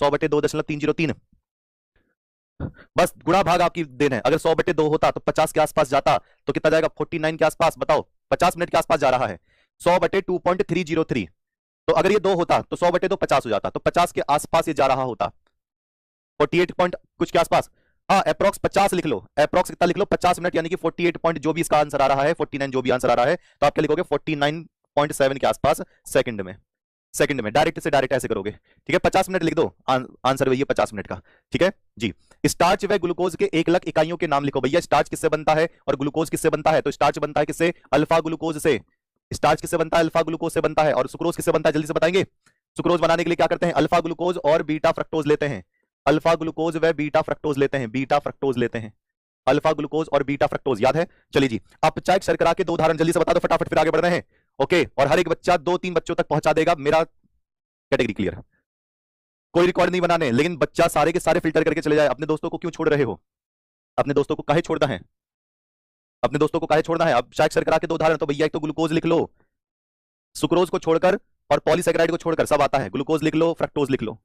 100/2.303। बस गुणा भाग आपकी देन है। अगर 100/2 होता तो 50 के आसपास जाता, तो कितना जाएगा 49 के आसपास। बताओ 50 मिनट के आसपास जा रहा है। 100/2.303। तो अगर ये 2 होता तो 100/2 50 हो जाता, तो 50 के आसपास ये जा रहा होता, 48 पॉइंट कुछ के आसपास। हाँ अप्रोक्स 50 लिख लो, अप्रोक्स कितना लिख लो 50 मिनट, यानी कि 48 पॉइंट जो भी इसका आंसर आ रहा है, 49 जो भी आंसर आ रहा है, तो आप क्या लिखोगे 49.7 के आसपास सेकंड में। सेकंड में डायरेक्ट से डायरेक्ट ऐसे करोगे, ठीक है। 50 मिनट लिख दो, आंसर वही है 50 मिनट का, ठीक है जी। स्टार्च व ग्लूकोज के 1 लाख इकाइयों के नाम लिखो। भैया स्टार्च किससे बनता है और ग्लूकोज किससे बनता है? तो स्टार्च बनता है किससे? अल्फा ग्लूकोज से। स्टार्च किससे बनता है? अल्फा ग्लूकोज से बनता है। और सुक्रोज किससे बनता है? जल्दी से बताएंगे। सुक्रोज बनाने के लिए क्या करते हैं? अल्फा ग्लूकोज और बीटा फ्रक्टोज लेते हैं। अल्फा ग्लूकोज व बीटा फ्रक्टोज लेते हैं, बीटा फ्रक्टोज लेते हैं। अल्फा ग्लूकोज और बीटा फ्रक्टोज याद है? चलिए जी, अपचायक शर्करा के 2 उदाहरण जल्दी से बता दो फटाफट, फिर आगे बढ़ रहे हैं। ओके, और हर एक बच्चा 2-3 बच्चों तक पहुंचा देगा। मेरा कैटेगरी क्लियर। कोई रिकॉर्ड नहीं बनाने, लेकिन बच्चा सारे के सारे फिल्टर करके चले जाए। अपने दोस्तों को क्यों छोड़ रहे हो? अपने दोस्तों को काहे छोड़ना है? अपने दोस्तों को काहे छोड़ना है? अब शायद शर्करा के 2 उदाहरण, तो भैया एक तो ग्लूकोज लिख लो, सुक्रोज को छोड़कर और पॉलीसेकेराइड को छोड़कर सब आता है। ग्लूकोज लिख लो, फ्रक्टोज लिख लो,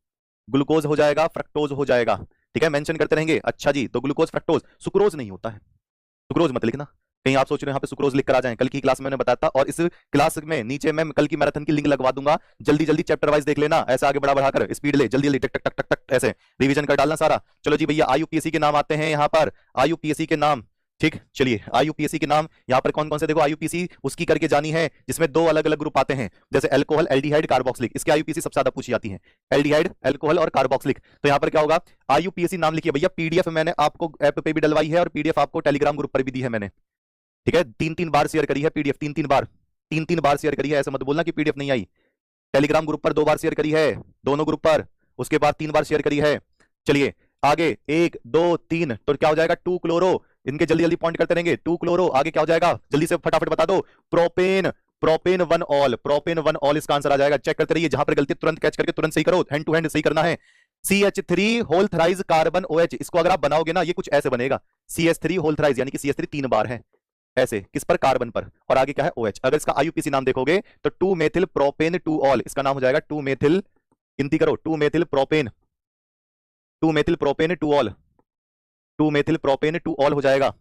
ग्लूकोज हो जाएगा, फ्रक्टोज हो जाएगा, ठीक है। मेंशन करते रहेंगे। अच्छा जी, तो ग्लूकोज फ्रक्टोज, सुक्रोज नहीं होता है। सुक्रोज मत लिखना, कहीं आप सोच रहे हो यहाँ पे सुक्रोज लिख कर आ जाए। कल की क्लास में मैंने बताया था, और इस क्लास में नीचे मैं कल की मैराथन की लिंक लगवा दूंगा। जल्दी जल्दी चैप्टर वाइज देख लेना, ऐसे आगे बढ़ा बढ़ाकर स्पीड ले, जल्दी जल्दी टक टक टक टक टक ऐसे रिवीजन कर डालना सारा। चलो जी भैया, आईयूपीएससी के नाम आते हैं यहाँ पर, आईयूपीएससी के नाम, ठीक। चलिए आईयूपीएससी के नाम यहाँ पर कौन कौन से देखो। आईयूपीएससी उसकी करके जानी है जिसमें 2 अलग अलग ग्रुप आते हैं, जैसे अल्कोहल, एल्डिहाइड, कार्बोक्सिलिक। इसके आईयूपीएससी सबसे ज्यादा पूछी जाती है, एल्डिहाइड, अल्कोहल और कार्बोक्सिलिक। तो यहाँ पर क्या होगा, आईयूपीएससी नाम लिखिए भैया। पीडीएफ मैंने आपको ऐप पे भी डलवाई है और पीडीएफ आपको टेलीग्राम ग्रुप पर भी दी है मैंने, ठीक है। 3-3 बार शेयर करी है पीडीएफ, 3-3 बार, 3-3 बार शेयर करी है। ऐसा मत बोलना कि पीडीएफ नहीं आई। टेलीग्राम ग्रुप पर 2 बार शेयर करी है, दोनों ग्रुप पर, उसके बाद 3 बार शेयर करी है। चलिए आगे, 1 2 3, तो क्या हो जाएगा 2 क्लोरो। इनके जल्दी जल्दी पॉइंट करते रहेंगे। 2 क्लोरो, आगे क्या हो जाएगा जल्दी से फटाफट बता दो। Propane, propane 1 all, propane 1 all इसका आंसर आ जाएगा। चेक करते रहिए, जहां पर गलती तुरंत कैच करके तुरंत सही करो, हैंड टू हैंड सही करना है। CH3 whole thrice carbon OH, इसको अगर आप बनाओगे ना, ये कुछ ऐसे बनेगा, CH3 होल थ्राइज, यानी कि CH3 3 बार है ऐसे, किस पर? कार्बन पर, और आगे क्या है? OH। अगर इसका आईयूपीएसी नाम देखोगे तो 2 मेथिल प्रोपेन 2 ऑल, इसका नाम हो जाएगा 2 मेथिल, गिनती करो, 2 methyl propane, 2 methyl propane 2 all, 2 methyl propane 2 all हो जाएगा।